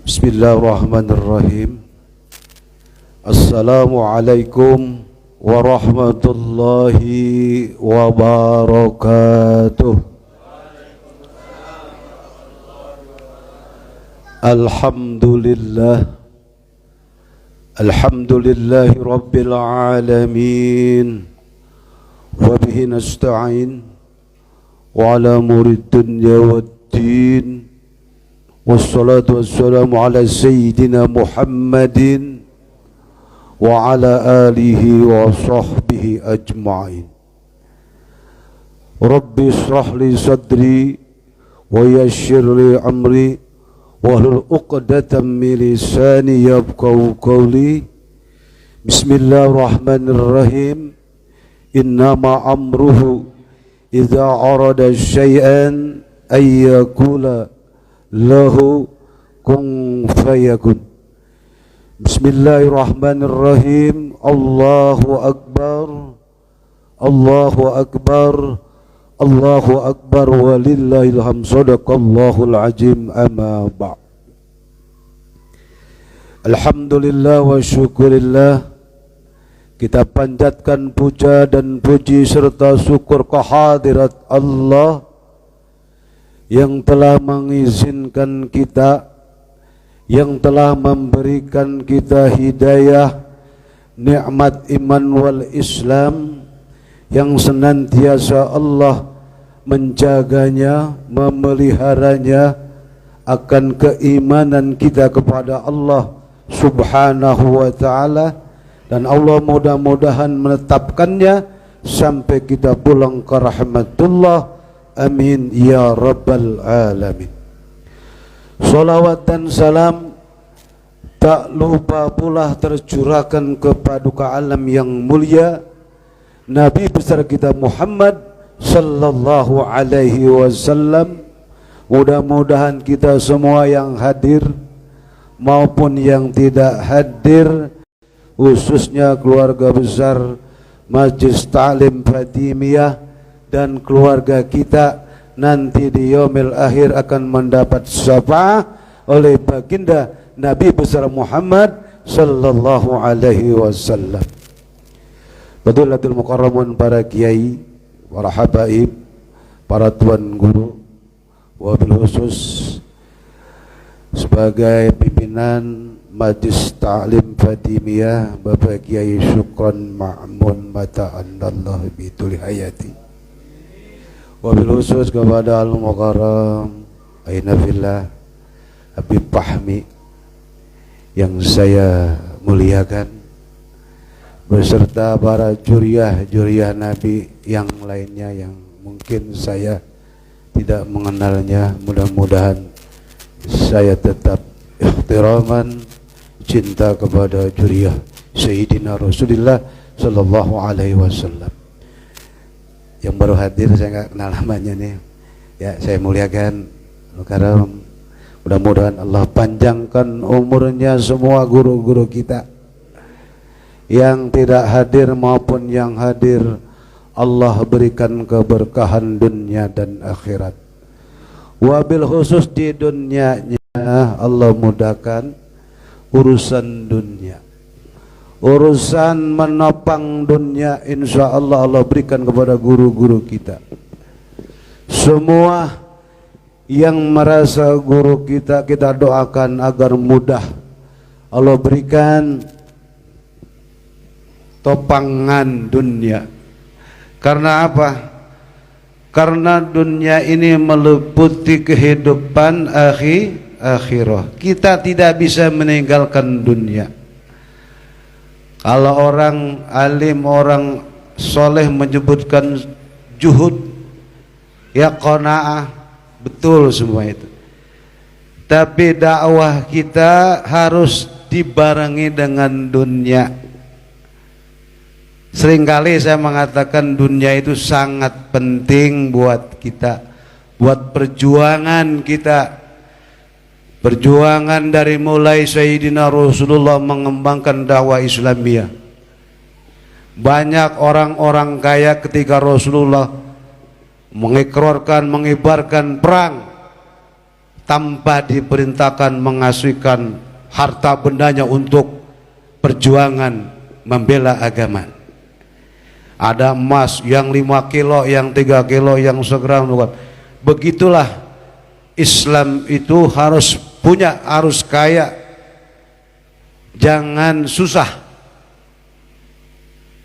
Bismillahirrahmanirrahim. Assalamualaikum warahmatullahi wabarakatuh. Alhamdulillah. Alhamdulillahi rabbil alamin. Wa bihi nasta'in wa ala murid dunya waddin. Wassalatu wassalamu ala sayyidina Muhammadin wa ala alihi wa sahbihi ajma'in. Rabbi israh li sadri wa yassir li amri wahlul 'uqdatam min lisani yafqahu qawli. Bismillahirrahmanirrahim. Innama amruhu idza arada syai'an ay yaqula lahu kun fayakun. Bismillahirrahmanirrahim. Allahu akbar, Allahu akbar, Allahu akbar, walillahil hamd. Shadaqallahul azim. Amma ba'd. Alhamdulillah wa syukurillah, kita panjatkan puja dan puji serta syukur kehadirat Allah yang telah mengizinkan kita, yang telah memberikan kita hidayah, nikmat iman wal Islam, yang senantiasa Allah menjaganya, memeliharanya akan keimanan kita kepada Allah subhanahu wa ta'ala. Dan Allah mudah-mudahan menetapkannya sampai kita pulang ke rahmatullah. Amin ya rabbal alamin. Salawat dan salam tak lupa pula tercurahkan kepada paduka alam yang mulia Nabi besar kita Muhammad sallallahu alaihi wasallam. Mudah-mudahan kita semua yang hadir maupun yang tidak hadir, khususnya keluarga besar Majelis Ta'lim Fatimiyah dan keluarga kita nanti di yaumil akhir akan mendapat syafaat oleh baginda Nabi besar Muhammad sallallahu alaihi wasallam. Fadilatul mukarramun, para kiai, para habaib, para tuan guru, wabil khusus sebagai pimpinan Majelis Ta'lim Fatimiyah Bapak Kiai Syukron Ma'mun mata'andallah bituli hayati. Wabil khusus kepada Al-Mukarram Aina Fillah Habib Fahmi yang saya muliakan, beserta para juriah Nabi yang lainnya yang mungkin saya tidak mengenalnya. Mudah-mudahan saya tetap ihtiraman, cinta kepada juriah Sayyidina Rasulullah sallallahu alaihi wasallam. Yang baru hadir saya nggak kenal namanya nih, ya saya muliakan Al-Karam. Mudah-mudahan Allah panjangkan umurnya semua guru-guru kita yang tidak hadir maupun yang hadir. Allah berikan keberkahan dunia dan akhirat. Wabil khusus di dunianya Allah mudahkan urusan dunia, urusan menopang dunia, insya Allah Allah berikan kepada guru-guru kita. Semua yang merasa guru kita, kita doakan agar mudah Allah berikan topangan dunia. Karena apa? Karena dunia ini meliputi kehidupan akhirah. Kita tidak bisa meninggalkan dunia. Kalau orang alim, orang soleh menyebutkan juhud, ya qanaah, betul semua itu. Tapi dakwah kita harus dibarengi dengan dunia. Seringkali saya mengatakan dunia itu sangat penting buat kita, buat perjuangan kita. Perjuangan dari mulai Sayyidina Rasulullah mengembangkan dakwah Islamiyah. Banyak orang-orang kaya ketika Rasulullah mengikrarkan, mengibarkan perang, tanpa diperintahkan mengasihkan harta bendanya untuk perjuangan membela agama. Ada emas yang 5 kilo, yang 3 kilo, yang segram. Begitulah Islam itu harus punya, harus kaya, jangan susah.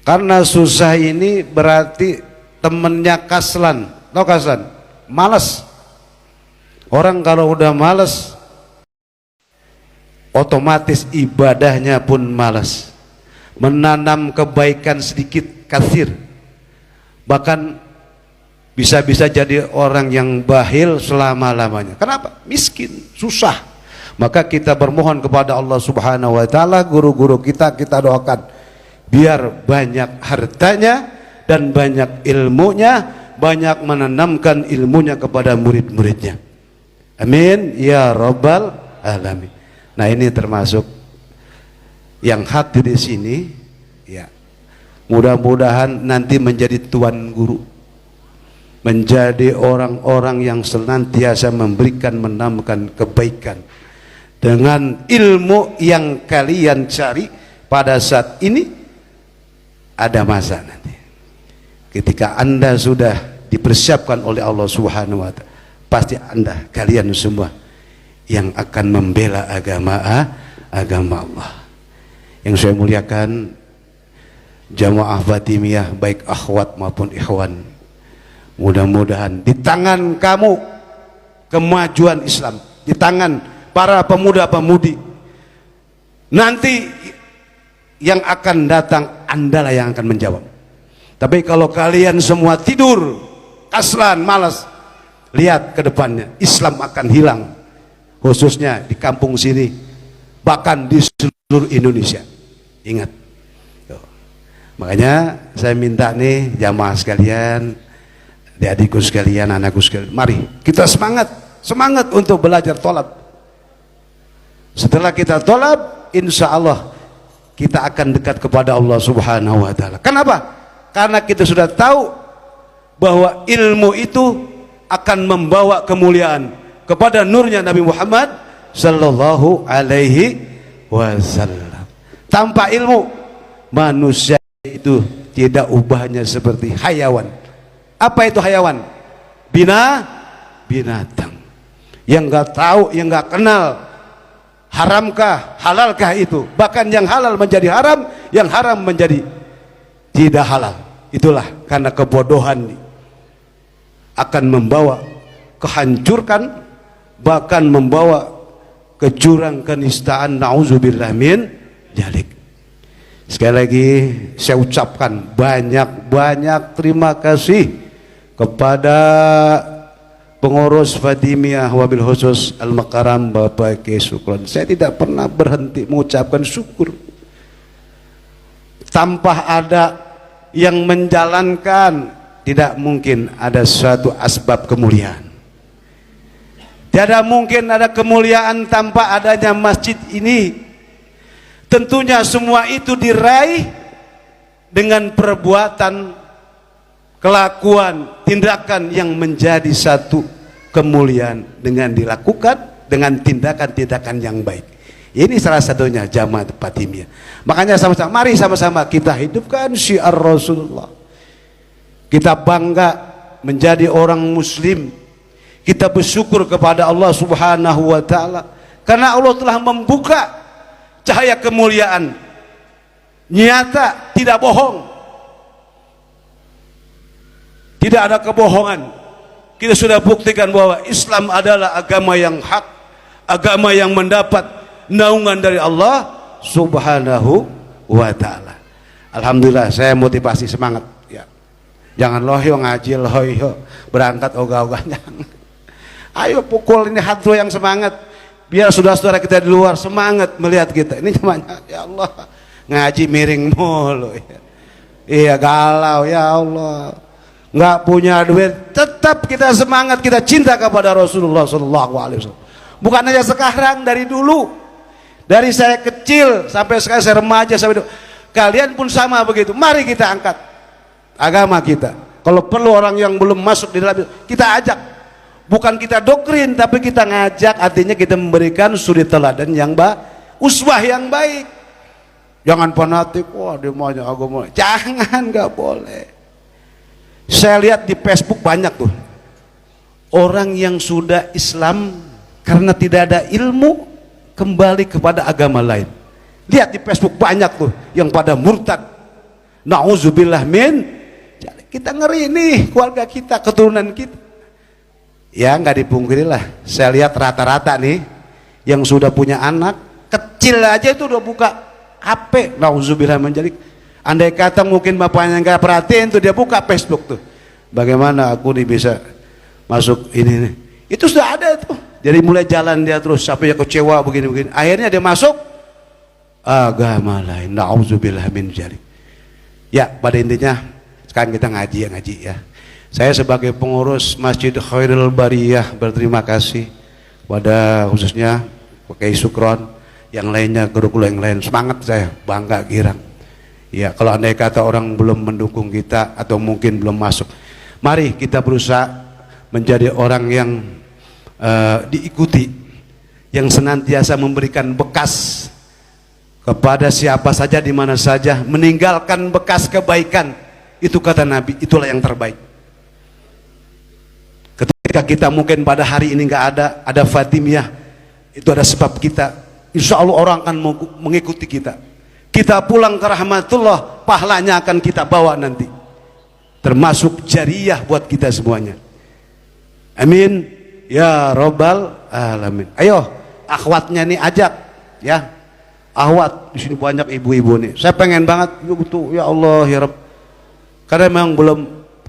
Karena susah ini berarti temennya kaslan. Tahu kaslan? Malas. Orang kalau udah malas, otomatis ibadahnya pun malas. Menanam kebaikan sedikit kasir, bahkan bisa-bisa jadi orang yang bakhil selama-lamanya. Kenapa? Miskin, susah. Maka kita bermohon kepada Allah Subhanahu wa taala, guru-guru kita doakan biar banyak hartanya dan banyak ilmunya, banyak menanamkan ilmunya kepada murid-muridnya. Amin ya rabbal alamin. Nah, ini termasuk yang hadir di sini, ya. Mudah-mudahan nanti menjadi tuan guru, menjadi orang-orang yang senantiasa memberikan, menanamkan kebaikan dengan ilmu yang kalian cari pada saat ini. Ada masa nanti ketika Anda sudah dipersiapkan oleh Allah Subhanahu wa taala, pasti Anda, kalian semua yang akan membela agama Allah. Yang saya muliakan jamaah Fatimiyah, baik akhwat maupun ikhwan, mudah-mudahan di tangan kamu kemajuan Islam, di tangan para pemuda-pemudi nanti yang akan datang, Andalah yang akan menjawab. Tapi kalau kalian semua tidur, kaslan, malas, lihat ke depannya, Islam akan hilang, khususnya di kampung sini, bahkan di seluruh Indonesia. Ingat. Makanya saya minta nih jamaah sekalian, adik-adikku sekalian, anakku sekalian, mari kita semangat untuk belajar tolab. Setelah kita tolab, insya Allah kita akan dekat kepada Allah Subhanahu wa taala. Kenapa? Karena kita sudah tahu bahwa ilmu itu akan membawa kemuliaan kepada nurnya Nabi Muhammad sallallahu alaihi wasallam. Tanpa ilmu, manusia itu tidak ubahnya seperti hayawan. Apa itu hayawan? Binatang yang nggak tahu, yang nggak kenal haramkah, halalkah itu. Bahkan yang halal menjadi haram, yang haram menjadi tidak halal. Itulah karena kebodohan akan membawa kehancuran, bahkan membawa ke jurang kenistaan. Nauzubillah min dzalik. Sekali lagi saya ucapkan banyak terima kasih kepada pengurus Fatimiyah wabil khusus Al-Makaram Bapak Kiai Sukron. Saya tidak pernah berhenti mengucapkan syukur. Tanpa ada yang menjalankan, tidak mungkin ada suatu asbab kemuliaan. Tidak mungkin ada kemuliaan tanpa adanya masjid ini. Tentunya semua itu diraih dengan perbuatan, kelakuan, tindakan yang menjadi satu kemuliaan dengan dilakukan dengan tindakan-tindakan yang baik. Ini salah satunya jamaah Fatimiyah. Makanya mari sama-sama kita hidupkan syiar Rasulullah. Kita bangga menjadi orang muslim. Kita bersyukur kepada Allah Subhanahu wa taala karena Allah telah membuka cahaya kemuliaan nyata, tidak bohong. Tidak ada kebohongan. Kita sudah buktikan bahwa Islam adalah agama yang hak, agama yang mendapat naungan dari Allah Subhanahu wa taala. Alhamdulillah, saya motivasi semangat ya. Jangan loyo ngaji loyo berangkat ogah-ogah. Ayo pukul ini hati yang semangat. Biar saudara-saudara kita di luar semangat melihat kita. Ini namanya ya Allah, ngaji miring mulu ya. Iya galau ya Allah. Nggak punya duit, tetap kita semangat, kita cinta kepada Rasulullah Sallallahu Alaihi Wasallam. Bukan hanya sekarang, dari dulu, dari saya kecil sampai sekarang saya remaja sampai dulu. Kalian pun sama begitu. Mari kita angkat agama kita. Kalau perlu orang yang belum masuk di dalam, kita ajak. Bukan kita doktrin, tapi kita ngajak, artinya kita memberikan suri teladan yang uswah yang baik. Jangan fanatik, wah dia maunya agama. Jangan, nggak boleh. Saya lihat di Facebook banyak tuh orang yang sudah Islam karena tidak ada ilmu kembali kepada agama lain. Lihat di Facebook banyak tuh yang pada murtad. Nauzubillah min. Kita ngeri nih, keluarga kita, keturunan kita. Ya nggak dipungkiri lah. Saya lihat rata-rata nih yang sudah punya anak kecil aja itu udah buka HP. Nauzubillah menjadi. Andai kata mungkin bapaknya nggak perhatiin tuh, dia buka Facebook tuh. Bagaimana aku nih bisa masuk ini nih. Itu sudah ada tuh. Jadi mulai jalan dia terus sampai dia kecewa begini-begini. Akhirnya dia masuk agama lain. Nauzubillah min dzalik. Ya, pada intinya sekarang kita ngaji ya. Saya sebagai pengurus Masjid Khairul Bariyah berterima kasih pada khususnya Pak Sukron, yang lainnya, guru-guru yang lain. Semangat saya, bangga, girang. Ya, kalau andai kata orang belum mendukung kita atau mungkin belum masuk, mari kita berusaha menjadi orang yang diikuti, yang senantiasa memberikan bekas kepada siapa saja di mana saja, meninggalkan bekas kebaikan. Itu kata Nabi, itulah yang terbaik. Ketika kita mungkin pada hari ini nggak ada Fatimiyah, itu ada sebab kita. Insya Allah orang akan mengikuti kita. Kita pulang ke rahmatullah, pahalanya akan kita bawa nanti, termasuk jariyah buat kita semuanya. Amin ya robbal alamin. Ayo akhwatnya nih ajak ya. Akhwat di sini banyak ibu-ibu nih. Saya pengen banget betul ya Allah ya Rabb. Karena memang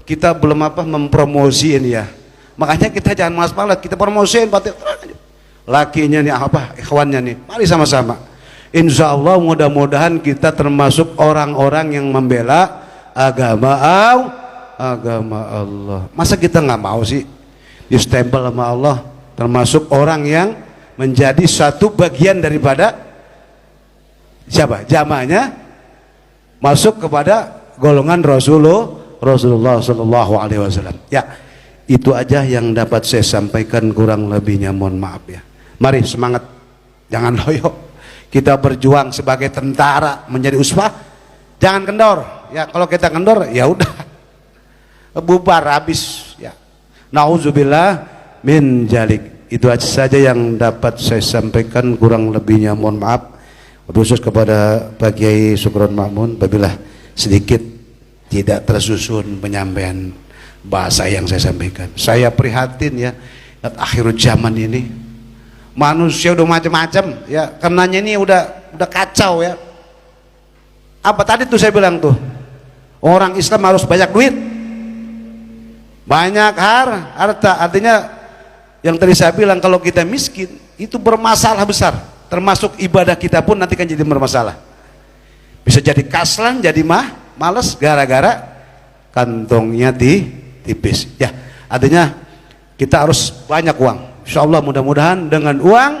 kita belum mempromosiin ya. Makanya kita jangan malas-malas, kita promosiin batik lakinya nih apa ikhwannya nih. Mari sama-sama. Insya Allah mudah-mudahan kita termasuk orang-orang yang membela agama Allah. Masa kita nggak mau sih distempel sama Allah, termasuk orang yang menjadi satu bagian daripada siapa? Jamaahnya masuk kepada golongan Rasulullah Sallallahu Alaihi Wasallam. Ya, itu aja yang dapat saya sampaikan, kurang lebihnya mohon maaf ya. Mari semangat, jangan loyo. Kita berjuang sebagai tentara menjadi uswah, jangan kendor. Ya kalau kita kendor ya udah bubar habis ya. Nauzubillah min dzalik. Itu aja saja yang dapat saya sampaikan, kurang lebihnya mohon maaf. Khusus kepada Pak Kiai Sukron Ma'mun, apabila sedikit tidak tersusun penyampaian bahasa yang saya sampaikan. Saya prihatin ya, akhir zaman ini manusia udah macam-macam ya, karenanya ini udah kacau ya. Apa tadi tuh saya bilang tuh, orang Islam harus banyak duit, banyak harta. Artinya yang tadi saya bilang, kalau kita miskin itu bermasalah besar, termasuk ibadah kita pun nanti kan jadi bermasalah. Bisa jadi kaslan, jadi malas gara-gara kantongnya tipis ya. Artinya kita harus banyak uang. Insya Allah mudah-mudahan dengan uang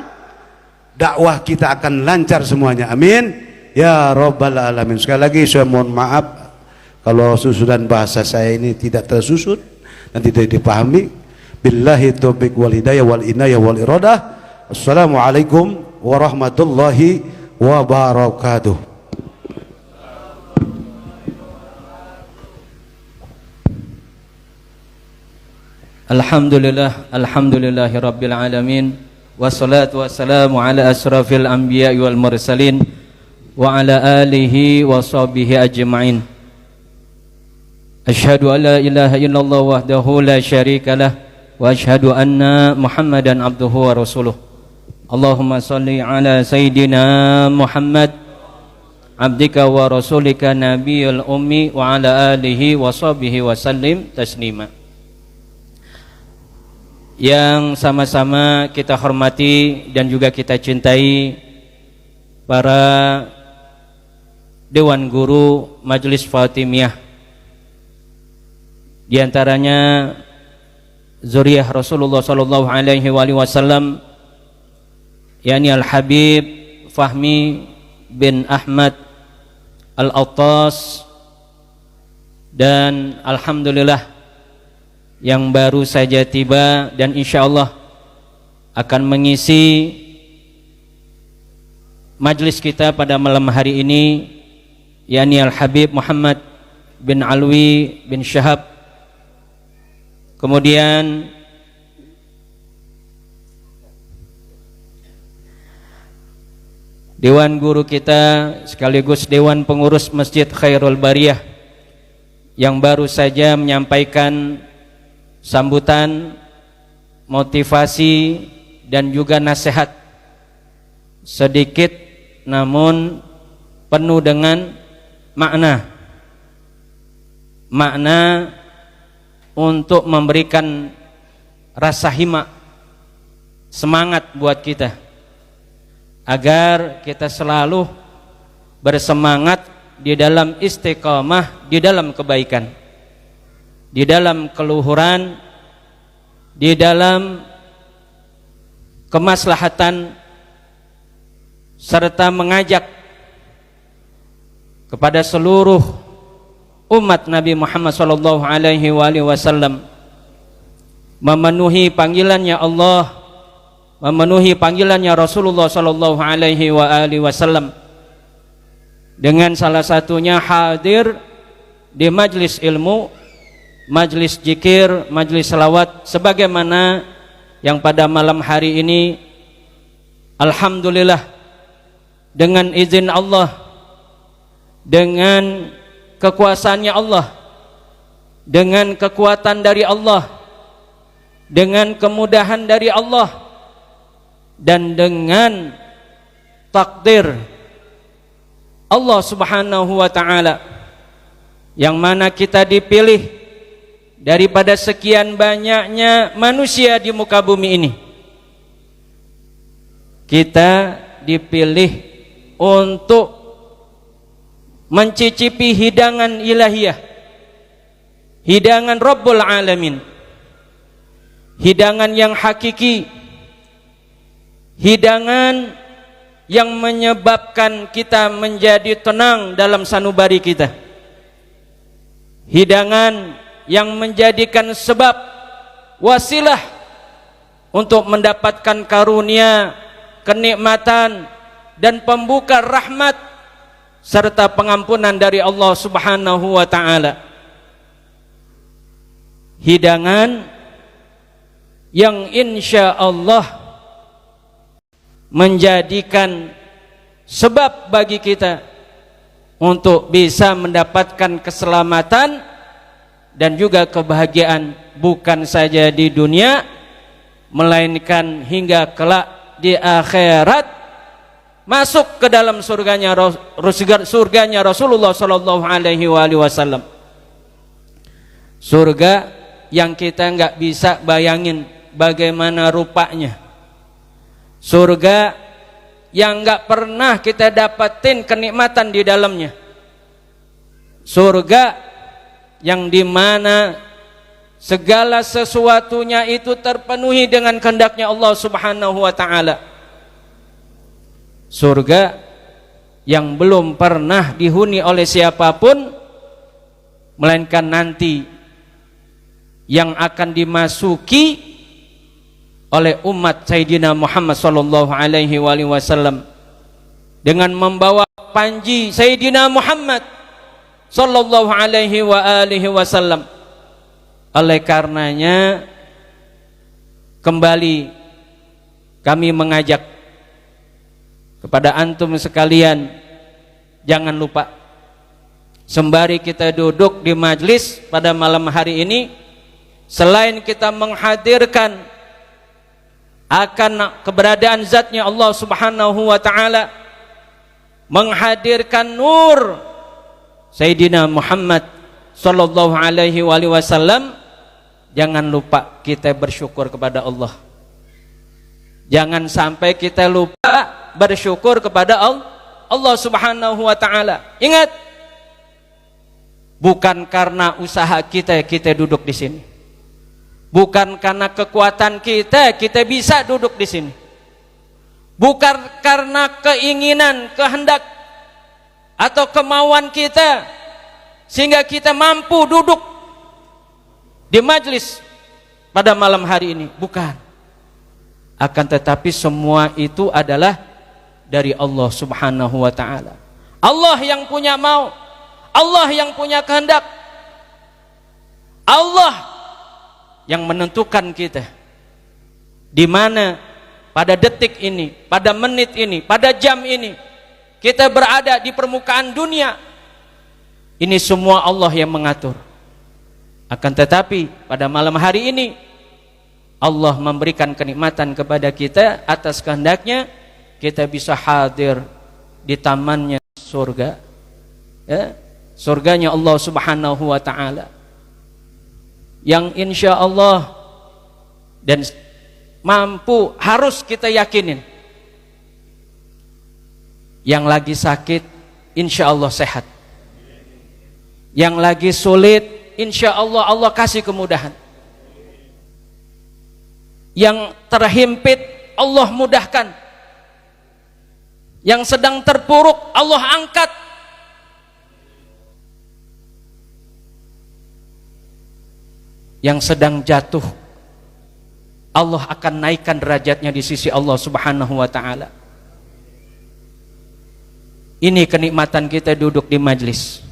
dakwah kita akan lancar semuanya. Amin ya robbal alamin. Sekali lagi saya mohon maaf kalau susunan bahasa saya ini tidak tersusun dan tidak dipahami. Billahi taufiq wal hidayah wal inayah wal iradah. Assalamualaikum warahmatullahi wabarakatuh. Alhamdulillahi rabbil alamin, wassalatu wassalamu ala asrafil anbiya wal mursalin wa ala alihi wa sahbihi ajma'in. Asyhadu an la ilaha illallah wahdahu la syarikalah wa asyhadu anna Muhammadan abduhu wa rasuluh. Allahumma salli ala sayyidina Muhammad abdika wa rasulika nabiyul ummi wa ala alihi wa sahbihi wa sallim taslima. Yang sama-sama kita hormati dan juga kita cintai para Dewan Guru Majelis Fatimiyah, di antaranya zuriyah Rasulullah sallallahu alaihi wasallam, yakni Al-Habib Fahmi bin Ahmad Al-Attas, dan alhamdulillah yang baru saja tiba dan insya Allah akan mengisi majlis kita pada malam hari ini, yakni Al-Habib Muhammad bin Alwi bin Syahab. Kemudian Dewan Guru kita sekaligus Dewan Pengurus Masjid Khairul Bariyah yang baru saja menyampaikan sambutan, motivasi dan juga nasihat sedikit namun penuh dengan makna untuk memberikan rasa hima, semangat buat kita agar kita selalu bersemangat di dalam istiqamah, di dalam kebaikan, di dalam keluhuran, di dalam kemaslahatan, serta mengajak kepada seluruh umat Nabi Muhammad SAW memenuhi panggilannya Allah, memenuhi panggilannya Rasulullah SAW, dengan salah satunya hadir di majlis ilmu, majlis zikir, majlis salawat, sebagaimana yang pada malam hari ini alhamdulillah dengan izin Allah, dengan kekuasaannya Allah, dengan kekuatan dari Allah, dengan kemudahan dari Allah, dan dengan takdir Allah Subhanahu wa ta'ala, yang mana kita dipilih daripada sekian banyaknya manusia di muka bumi ini. Kita dipilih untuk mencicipi hidangan ilahiyah, hidangan Rabbul Alamin, hidangan yang hakiki, hidangan yang menyebabkan kita menjadi tenang dalam sanubari kita, hidangan yang menjadikan sebab wasilah untuk mendapatkan karunia, kenikmatan dan pembuka rahmat serta pengampunan dari Allah Subhanahu wa ta'ala. Hidangan yang insya Allah menjadikan sebab bagi kita untuk bisa mendapatkan keselamatan dan juga kebahagiaan, bukan saja di dunia melainkan hingga kelak di akhirat, masuk ke dalam surganya Rasulullah sallallahu alaihi wasallam. Surga yang kita enggak bisa bayangin bagaimana rupanya, surga yang enggak pernah kita dapatin kenikmatan di dalamnya, surga yang dimana segala sesuatunya itu terpenuhi dengan kehendaknya Allah Subhanahu wa ta'ala, surga yang belum pernah dihuni oleh siapapun, melainkan nanti yang akan dimasuki oleh umat Sayyidina Muhammad sallallahu alaihi wasallam dengan membawa panji Sayyidina Muhammad sallallahu alaihi wasallam. Oleh karenanya kembali kami mengajak kepada antum sekalian, jangan lupa sembari kita duduk di majlis pada malam hari ini, selain kita menghadirkan akan keberadaan zatnya Allah Subhanahu wa ta'ala, menghadirkan nur Sayyidina Muhammad sallallahu alaihi wasallam, jangan lupa kita bersyukur kepada Allah. Jangan sampai kita lupa bersyukur kepada Allah Subhanahu wa ta'ala. Ingat, bukan karena usaha kita duduk di sini, bukan karena kekuatan kita bisa duduk di sini, bukan karena keinginan, kehendak atau kemauan kita sehingga kita mampu duduk di majlis pada malam hari ini, bukan. Akan tetapi semua itu adalah dari Allah Subhanahu wa taala. Allah yang punya mau, Allah yang punya kehendak, Allah yang menentukan kita di mana pada detik ini, pada menit ini, pada jam ini kita berada di permukaan dunia. Ini semua Allah yang mengatur. Akan tetapi pada malam hari ini Allah memberikan kenikmatan kepada kita atas kehendaknya, kita bisa hadir di tamannya surga, ya, surganya Allah Subhanahu wa taala, yang insya Allah dan mampu, harus kita yakinin, yang lagi sakit insya Allah sehat, yang lagi sulit insya Allah Allah kasih kemudahan, yang terhimpit Allah mudahkan, yang sedang terpuruk Allah angkat, yang sedang jatuh Allah akan naikkan derajatnya di sisi Allah Subhanahu wa taala. Ini kenikmatan kita duduk di majlis.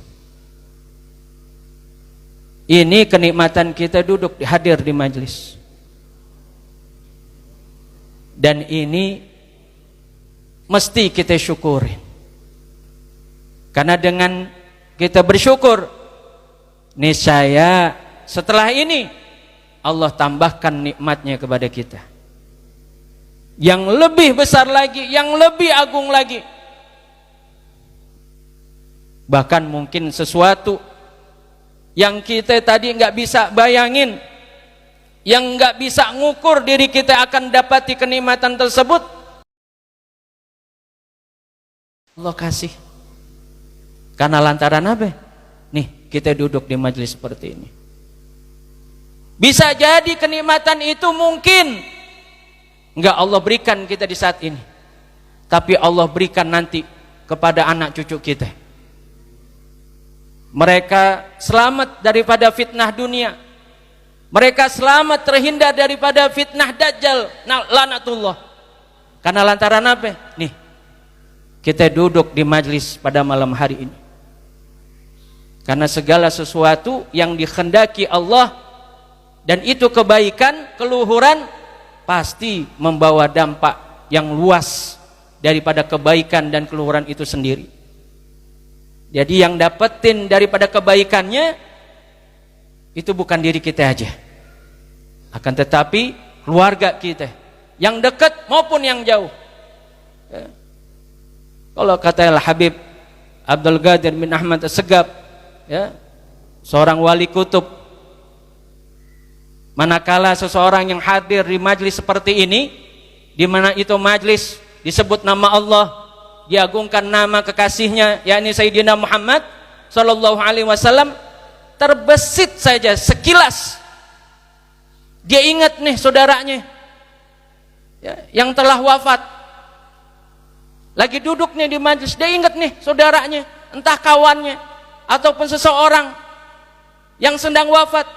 Ini kenikmatan kita duduk hadir di majlis. Dan ini mesti kita syukuri. Karena dengan kita bersyukur, niscaya setelah ini Allah tambahkan nikmatnya kepada kita yang lebih besar lagi, yang lebih agung lagi. Bahkan mungkin sesuatu yang kita tadi nggak bisa bayangin, yang nggak bisa ngukur diri kita akan dapati kenikmatan tersebut, Allah kasih. Karena lantaran apa? Nih, kita duduk di majelis seperti ini. Bisa jadi kenikmatan itu mungkin nggak Allah berikan kita di saat ini, tapi Allah berikan nanti kepada anak cucu kita. Mereka selamat daripada fitnah dunia, mereka selamat terhindar daripada fitnah dajjal, laknatullah. Karena lantaran apa? Nih, kita duduk di majlis pada malam hari ini. Karena segala sesuatu yang dikehendaki Allah dan itu kebaikan, keluhuran, pasti membawa dampak yang luas daripada kebaikan dan keluhuran itu sendiri. Jadi yang dapetin daripada kebaikannya itu bukan diri kita aja, akan tetapi keluarga kita yang dekat maupun yang jauh. Ya. Kalau kata Al-Habib Abdul Qadir bin Ahmad As-Segaf, ya, seorang wali kutub, manakala seseorang yang hadir di majlis seperti ini, di mana itu majlis disebut nama Allah, diagungkan nama kekasihnya, yakni Sayyidina Muhammad sallallahu alaihi wasallam, terbesit saja sekilas dia ingat nih saudaranya, ya, yang telah wafat. Lagi duduk nih di majlis, dia ingat nih saudaranya, entah kawannya ataupun seseorang yang sedang wafat.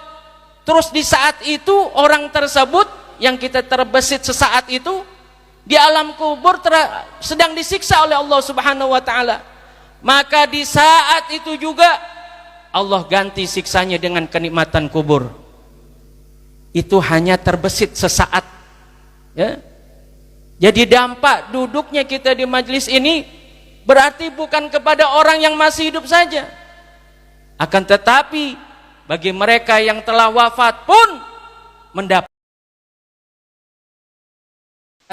Terus di saat itu orang tersebut yang kita terbesit sesaat itu di alam kubur sedang disiksa oleh Allah Subhanahu wa taala. Maka di saat itu juga Allah ganti siksanya dengan kenikmatan kubur. Itu hanya terbesit sesaat, ya. Jadi dampak duduknya kita di majlis ini berarti bukan kepada orang yang masih hidup saja, akan tetapi bagi mereka yang telah wafat pun mendapat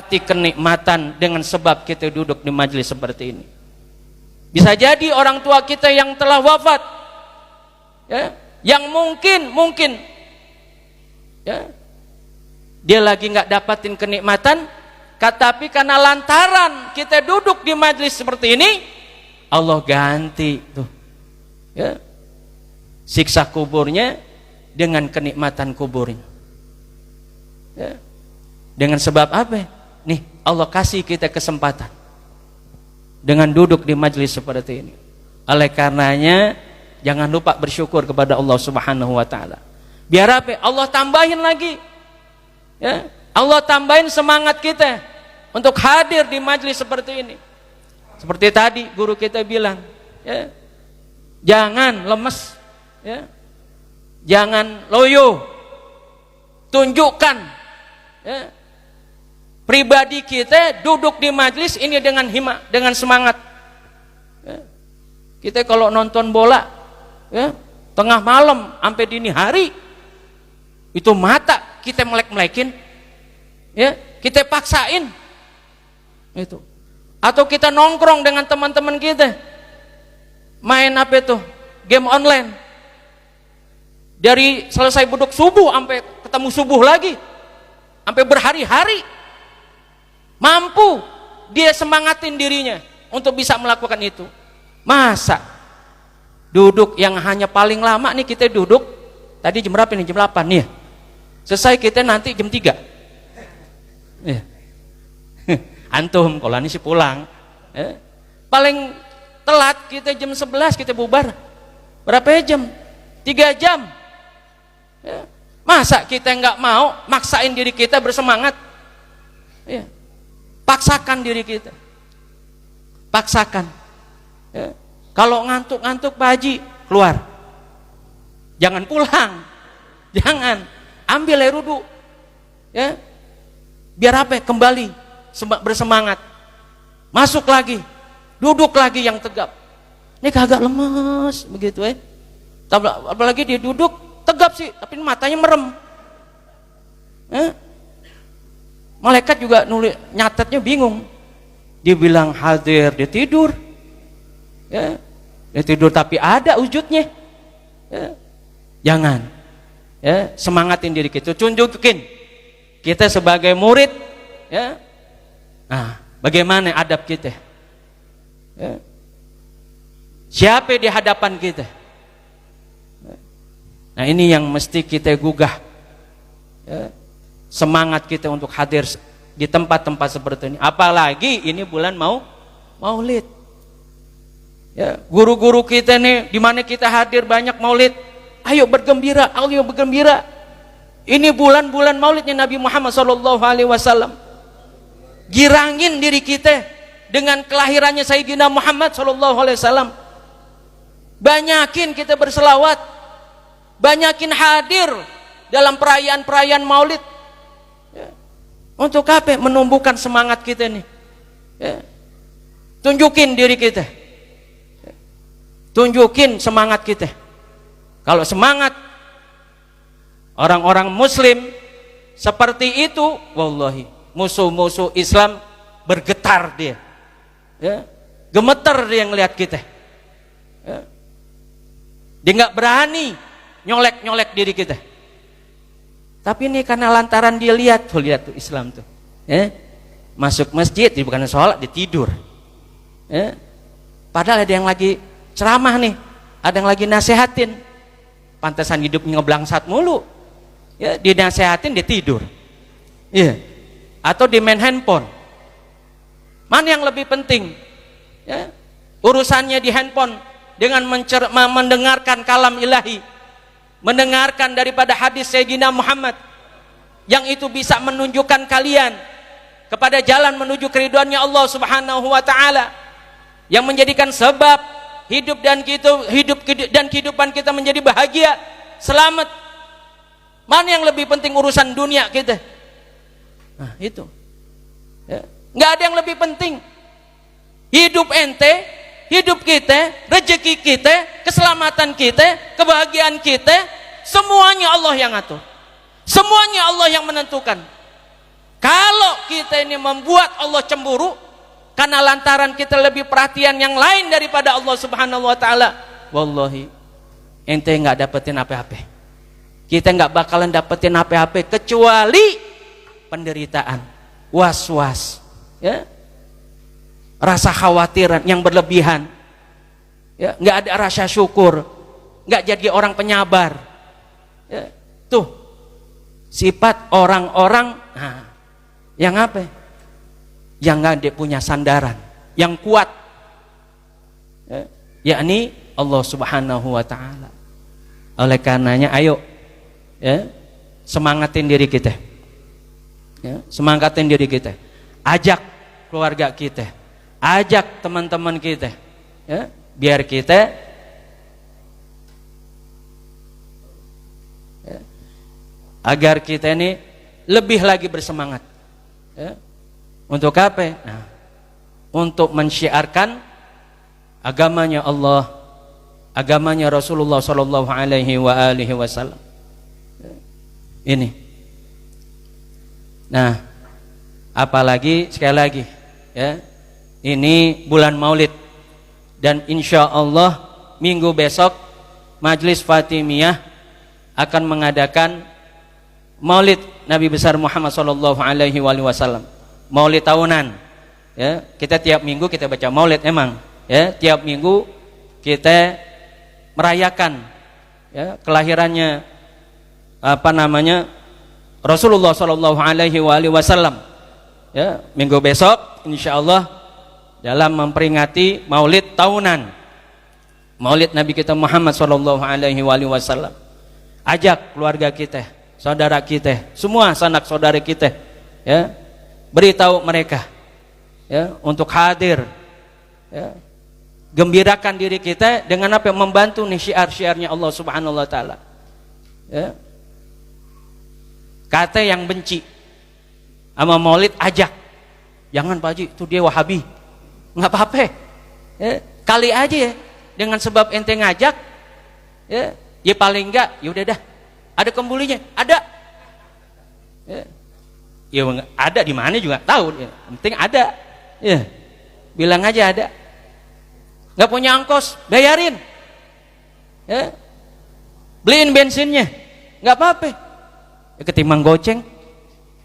kenikmatan dengan sebab kita duduk di majelis seperti ini. Bisa jadi orang tua kita yang telah wafat, ya, yang mungkin ya, dia lagi nggak dapatin kenikmatan, tapi karena lantaran kita duduk di majelis seperti ini, Allah ganti tuh, ya, siksa kuburnya dengan kenikmatan kuburnya, ya. Dengan sebab apa? Nih, Allah kasih kita kesempatan dengan duduk di majelis seperti ini. Oleh karenanya jangan lupa bersyukur kepada Allah Subhanahu wa taala. Biar apa? Allah tambahin lagi Ya, Allah tambahin semangat kita untuk hadir di majelis seperti ini. Seperti tadi guru kita bilang, ya, jangan lemes, ya, jangan loyo, tunjukkan, ya, pribadi kita duduk di majelis ini dengan hima, dengan semangat. Ya. Kita kalau nonton bola, ya, tengah malam sampai dini hari, itu mata kita melek-melekin, ya, kita paksain, itu. Atau kita nongkrong dengan teman-teman kita, main apa itu, game online, dari selesai buduk subuh sampai ketemu subuh lagi, sampai berhari-hari, mampu dia semangatin dirinya untuk bisa melakukan itu. Masa duduk yang hanya paling lama nih, kita duduk tadi jam berapa nih, jam 8 nih ya, selesai kita nanti jam 3 ya. Antum kalau ini sih pulang, ya. Paling telat kita jam 11 kita bubar. Berapa ya jam? 3 jam, ya. Masa kita nggak mau maksain diri kita bersemangat, ya. Paksakan diri kita, paksakan, ya. Kalau ngantuk-ngantuk Pak Haji, keluar, jangan pulang, jangan, ambil air wudu, ya, biar apa, kembali bersemangat, masuk lagi, duduk lagi yang tegap. Ini kagak lemes begitu, apalagi dia duduk tegap sih, tapi matanya merem, malaikat juga nulis nyatetnya bingung, dia bilang hadir, dia tidur, ya, dia tidur tapi ada wujudnya, ya. Jangan, ya, semangatin diri kita, tunjukin kita sebagai murid, ya. Nah, bagaimana adab kita, ya. Siapa di hadapan kita, nah ini yang mesti kita gugah, ya. Semangat kita untuk hadir di tempat-tempat seperti ini, apalagi ini bulan maulid, ya. Guru-guru kita nih, di mana kita hadir banyak maulid, ayo bergembira, ayo bergembira. Ini bulan-bulan maulidnya Nabi Muhammad SAW. Girangin diri kita dengan kelahirannya Sayyidina Muhammad SAW. Banyakin kita berselawat, banyakin hadir dalam perayaan-perayaan maulid, ya. Untuk apa? Menumbuhkan semangat kita nih, ya. Tunjukin diri kita, ya. Tunjukin semangat kita. Kalau semangat orang-orang muslim seperti itu, wallahi musuh-musuh Islam bergetar dia, ya. Gemeter dia ngelihat kita, ya. Dia nggak berani nyolek-nyolek diri kita. Tapi ini karena lantaran dia lihat tuh Islam tuh, ya. Masuk masjid, dia bukan sholat, dia tidur, ya. Padahal ada yang lagi ceramah nih, ada yang lagi nasehatin, pantesan hidupnya ngeblangsat mulu, ya. Dia nasehatin, dia tidur, ya. Atau di main handphone. Mana yang lebih penting, ya? Urusannya di handphone dengan mendengarkan kalam ilahi, mendengarkan daripada hadis Sayyidina Muhammad, yang itu bisa menunjukkan kalian kepada jalan menuju keridhaannya Allah Subhanahu wa taala, yang menjadikan sebab hidup dan kehidupan kita menjadi bahagia, selamat. Mana yang lebih penting urusan dunia kita? Nah, itu, ya. Nggak ada yang lebih penting. Hidup ente, hidup kita, rezeki kita, keselamatan kita, kebahagiaan kita, semuanya Allah yang atur, semuanya Allah yang menentukan. Kalau kita ini membuat Allah cemburu karena lantaran kita lebih perhatian yang lain daripada Allah Subhanahu wa taala, wallahi ente nggak dapetin apa-apa. Kita nggak bakalan dapetin apa-apa kecuali penderitaan, was-was, ya, rasa khawatiran yang berlebihan, ya, nggak ada rasa syukur, nggak jadi orang penyabar, ya. Tuh sifat orang-orang, nah, yang apa? Yang nggak ada punya sandaran yang kuat, ya, yakni Allah Subhanahu wa taala. Oleh karenanya ayo, ya, semangatin diri kita. Ya, semangatin diri kita. Ajak keluarga kita, ajak teman-teman kita, ya, biar kita ya, agar kita ini lebih lagi bersemangat. Ya. Untuk apa? Nah, untuk mensyiarkan agamanya Allah, agamanya Rasulullah Sallallahu Alaihi Wasallam. Ini. Nah, apalagi sekali lagi, ya, ini bulan Maulid dan insya Allah minggu besok Majelis Fatimiyah akan mengadakan Maulid Nabi besar Muhammad Sallallahu Alaihi Wasallam. Maulid tahunan. Ya, kita tiap minggu kita baca Maulid emang. Ya, tiap minggu kita merayakan ya, kelahirannya Rasulullah Sallallahu Alaihi Wasallam. Ya, minggu besok insya Allah dalam memperingati Maulid tahunan, Maulid Nabi kita Muhammad Sallallahu Alaihi Wasallam. Ajak keluarga kita, saudara kita, semua sanak saudara kita, ya, beritahu mereka, ya, untuk hadir, ya, gembirakan diri kita dengan apa yang membantu nih syiar-syiarnya Allah Subhanahu Wa Taala. Ya. Kata yang benci sama Maulid, ajak, jangan Pak Haji, itu dia Wahabi, nggak apa-apa, ya, kali aja ya, dengan sebab ente ngajak, ya, ya paling enggak, ya udah dah, ada kembulinya, ada, ya, ya ada di mana juga tahu, ya, penting ada, ya, bilang aja ada, nggak punya ongkos, bayarin, ya, beliin bensinnya, nggak apa-apa, ya, ketimbang goceng,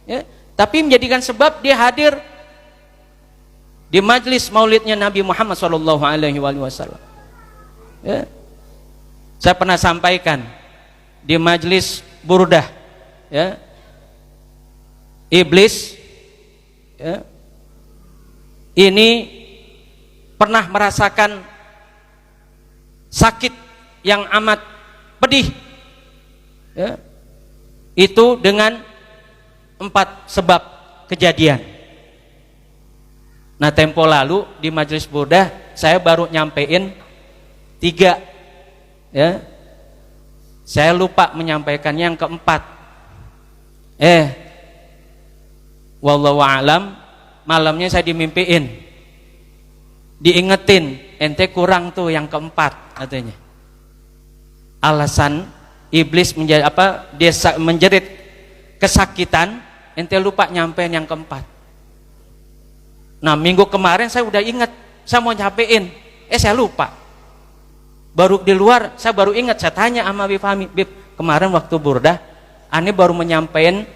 ya, tapi menjadikan sebab dia hadir di majlis maulidnya Nabi Muhammad Sallallahu Alaihi Wasallam. Ya. Saya pernah sampaikan di majlis Burdah, ya, iblis, ya, ini pernah merasakan sakit yang amat pedih, ya, itu dengan 4 sebab kejadian. Nah, tempo lalu di majlis Burdah saya baru nyampein 3, ya, saya lupa menyampaikan yang keempat. Wallahu a'lam, malamnya saya dimimpiin, diingetin, ente kurang tuh yang keempat katanya. Alasan iblis menjerit kesakitan, ente lupa nyampein yang keempat. Nah, minggu kemarin saya udah ingat, saya mau nyampein, saya lupa. Baru di luar saya baru ingat, saya tanya sama Bib Fahmi, Bib, kemarin waktu Burdah ane baru menyampaikan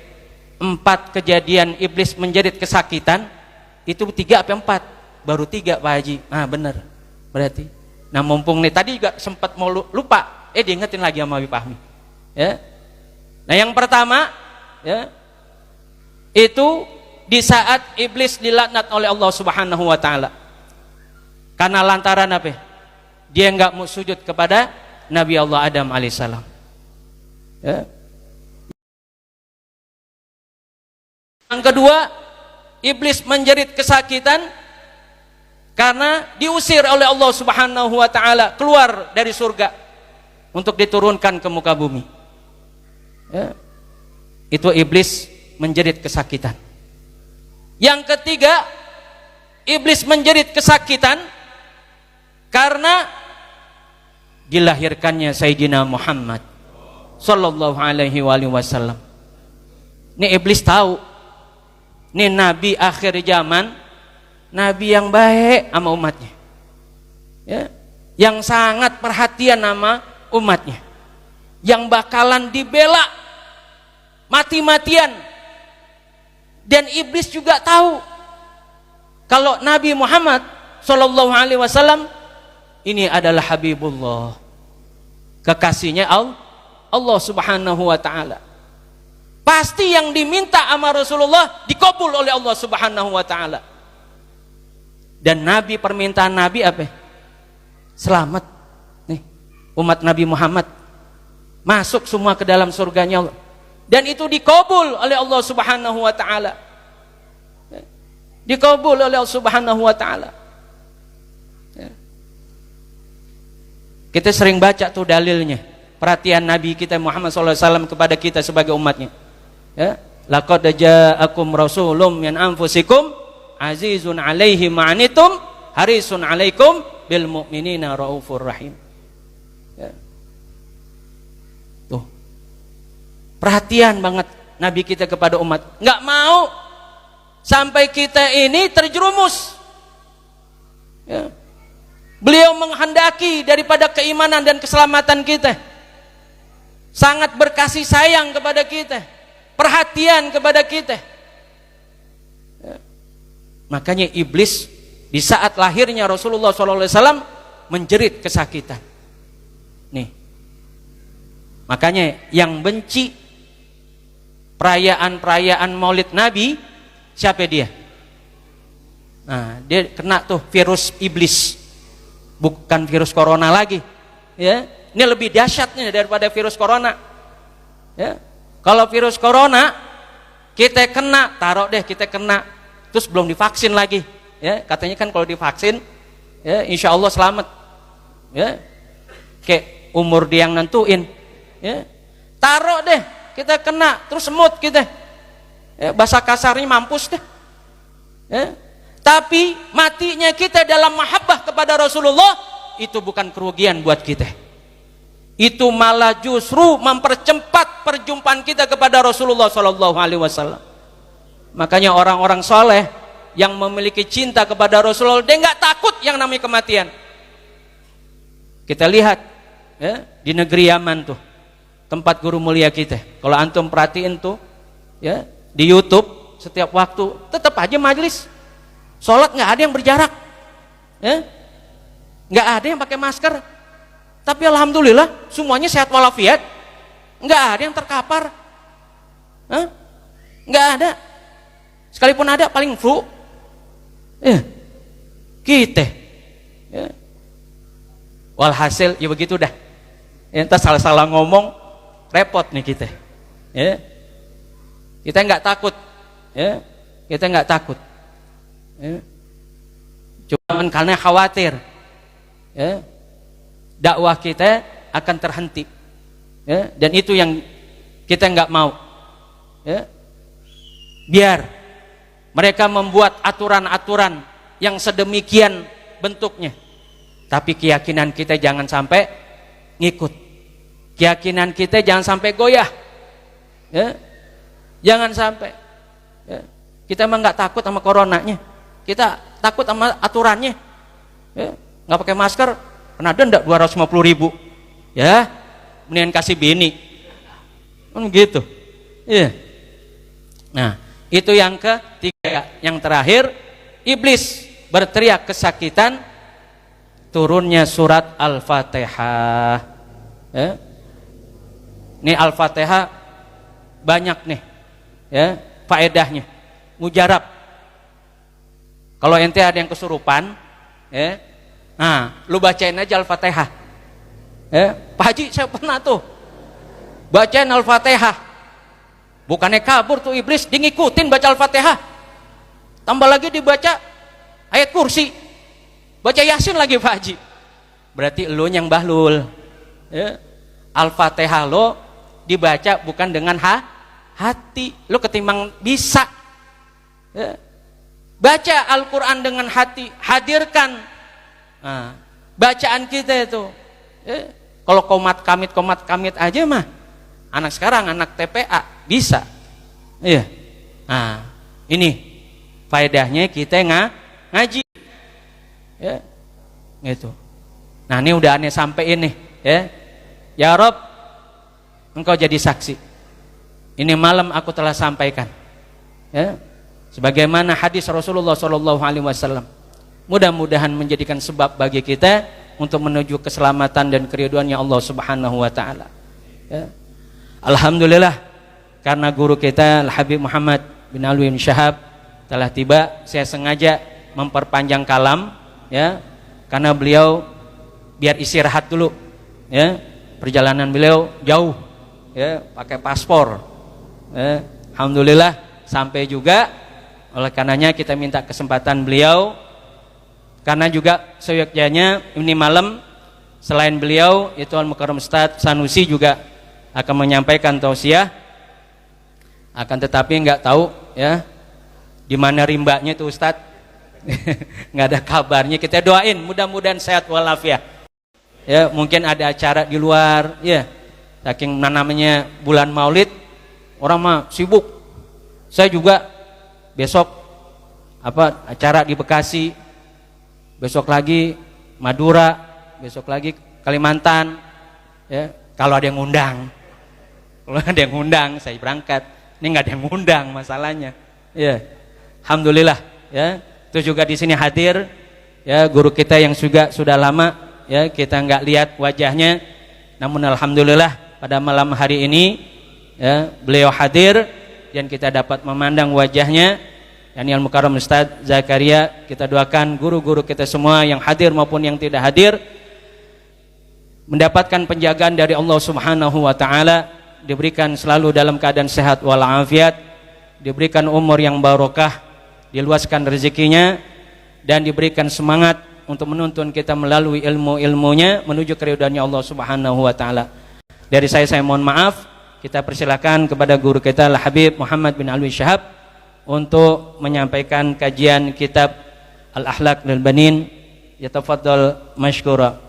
4 kejadian iblis menjerit kesakitan, itu 3 apa 4? Baru 3 Pak Haji. Nah, bener berarti. Nah, mumpung nih tadi juga sempat mau lupa, diingetin lagi sama Bib Fahmi, ya. Nah, yang pertama, ya, itu di saat iblis dilaknat oleh Allah Subhanahu Wa Taala karena lantaran apa? Dia enggak mau sujud kepada Nabi Allah Adam alaihissalam. Ya. Yang kedua, iblis menjerit kesakitan karena diusir oleh Allah Subhanahu Wa Taala keluar dari surga untuk diturunkan ke muka bumi. Ya. Itu iblis menjerit kesakitan. Yang ketiga, iblis menjerit kesakitan karena dilahirkannya Sayyidina Muhammad Sallallahu Alaihi Wasallam. Ini iblis tahu, ini Nabi akhir zaman, Nabi yang baik sama umatnya, ya, yang sangat perhatian sama umatnya, yang bakalan dibela mati-matian. Dan iblis juga tahu kalau Nabi Muhammad Sallallahu Alaihi Wasallam ini adalah Habibullah, kekasihnya Allah Subhanahu Wa Taala. Pasti yang diminta sama Rasulullah dikabul oleh Allah Subhanahu Wa Taala. Dan Nabi, permintaan Nabi apa? Selamat nih umat Nabi Muhammad, masuk semua ke dalam surganya Allah. dan itu dikabul oleh Allah Subhanahu wa taala. Dikabul oleh Allah Subhanahu wa taala. Kita sering baca tuh dalilnya, perhatian Nabi kita Muhammad SAW kepada kita sebagai umatnya. Ya, laqad ja'akum rasulun min anfusikum azizun 'alaihi ma'anitum harisun 'alaikum bil mu'minina raufur rahim. Ya. Tuh. Perhatian banget Nabi kita kepada umat. Enggak mau sampai kita ini terjerumus. Ya. Beliau menghendaki daripada keimanan dan keselamatan kita. Sangat berkasih sayang kepada kita, perhatian kepada kita. Ya. Makanya iblis di saat lahirnya Rasulullah SAW menjerit kesakitan. Nih, makanya yang benci perayaan Maulid Nabi, siapa dia? Nah, dia kena tuh virus iblis. Bukan virus corona lagi, ya. Ini lebih dahsyatnya daripada virus corona. Ya. Kalau virus corona kita kena, taruh deh kita kena, terus belum divaksin lagi, ya. Katanya kan kalau divaksin, ya, insya Allah selamat, ya. Kayak umur dia yang nentuin, ya. Taruh deh kita kena, terus semut kita, ya, bahasa kasarnya mampus deh, ya. Tapi matinya kita dalam mahabbah kepada Rasulullah itu bukan kerugian buat kita. Itu malah justru mempercepat perjumpaan kita kepada Rasulullah SAW. Makanya orang-orang soleh yang memiliki cinta kepada Rasulullah, dia nggak takut yang namanya kematian. Kita lihat, ya, di negeri Yaman tuh, tempat guru mulia kita. Kalau antum perhatiin tuh, ya, di YouTube setiap waktu tetap aja majelis. Sholat nggak ada yang berjarak, ya, nggak ada yang pakai masker. Tapi alhamdulillah semuanya sehat walafiat, nggak ada yang terkapar, nggak ada. Sekalipun ada paling flu, ya, kita, ya. Walhasil ya begitu dah. Entah salah-salah ngomong repot nih kita, ya. Kita nggak takut, ya, kita nggak takut. Ya. Cuma karena khawatir, ya, dakwah kita akan terhenti, ya, dan itu yang kita nggak mau, ya. Biar mereka membuat aturan-aturan yang sedemikian bentuknya, tapi keyakinan kita jangan sampai ngikut, keyakinan kita jangan sampai goyah, ya. Jangan sampai, ya. Kita emang nggak takut sama coronanya, kita takut sama aturannya, ya. Nggak pakai masker kena denda 250.000, ya, mendingan kasih bini, kan gitu, ya. Nah, itu yang ketiga. Yang terakhir, iblis berteriak kesakitan, turunnya surat Al-Fatihah, ya. Ini Al-Fatihah banyak nih, ya, faedahnya, mujarab. Kalau ente ada yang kesurupan, ya, nah, lu bacain aja Al-Fatihah, ya. Pak Haji, saya pernah tuh bacain Al-Fatihah, bukannya kabur tuh iblis, dia ngikutin baca Al-Fatihah, tambah lagi dibaca ayat kursi, baca Yasin lagi Pak Haji. Berarti lu yang bahlul, ya. Al-Fatihah lo dibaca bukan dengan hati, lu ketimbang bisa, ya. Baca Al-Quran dengan hati, hadirkan, nah, bacaan kita itu, ya. Kalau komat kamit aja mah anak sekarang, anak TPA bisa, iya. Nah, ini faedahnya kita ngaji, ya, gitu. Nah, ini udah aneh sampai ini, ya. Ya Rob, engkau jadi saksi. Ini malam aku telah sampaikan, ya, sebagaimana hadis Rasulullah SAW. Mudah-mudahan menjadikan sebab bagi kita untuk menuju keselamatan dan keriduannya Allah Subhanahu wa taala. Ya. Alhamdulillah, karena guru kita Al-Habib Muhammad bin Alwi bin Syahab telah tiba, saya sengaja memperpanjang kalam, ya, karena beliau biar istirahat dulu, ya. Perjalanan beliau jauh, ya, pakai paspor, Alhamdulillah sampai juga. Oleh karenanya kita minta kesempatan beliau, karena juga seyogyanya ini malam selain beliau itu Al-Mukarram Ustadz Sanusi juga akan menyampaikan tausiah, akan tetapi nggak tahu ya di mana rimbanya itu Ustadz. Nggak ada kabarnya. Kita doain mudah-mudahan sehat walafiat. Ya, mungkin ada acara di luar ya, saking namanya bulan Maulid orang mah sibuk. Saya juga besok acara di Bekasi, besok lagi Madura, besok lagi Kalimantan ya, kalau ada yang ngundang. Kalau ada yang ngundang saya berangkat. Ini nggak ada yang ngundang masalahnya ya. Alhamdulillah ya, itu juga di sini hadir ya guru kita yang juga sudah lama ya kita nggak lihat wajahnya, namun alhamdulillah pada malam hari ini ya beliau hadir dan kita dapat memandang wajahnya. Yani Al-Mukarram Ustadz Zakaria, kita doakan guru-guru kita semua yang hadir maupun yang tidak hadir mendapatkan penjagaan dari Allah Subhanahu wa taala, diberikan selalu dalam keadaan sehat walafiat, diberikan umur yang barokah, diluaskan rezekinya, dan diberikan semangat untuk menuntun kita melalui ilmu-ilmunya menuju keridhaannya Allah Subhanahu wa taala. Dari saya mohon maaf. Kita persilakan kepada guru kita Al-Habib Muhammad bin Alwi Syahab untuk menyampaikan kajian kitab Al-Akhlaq lil Banin. Yatafaddal mashkura.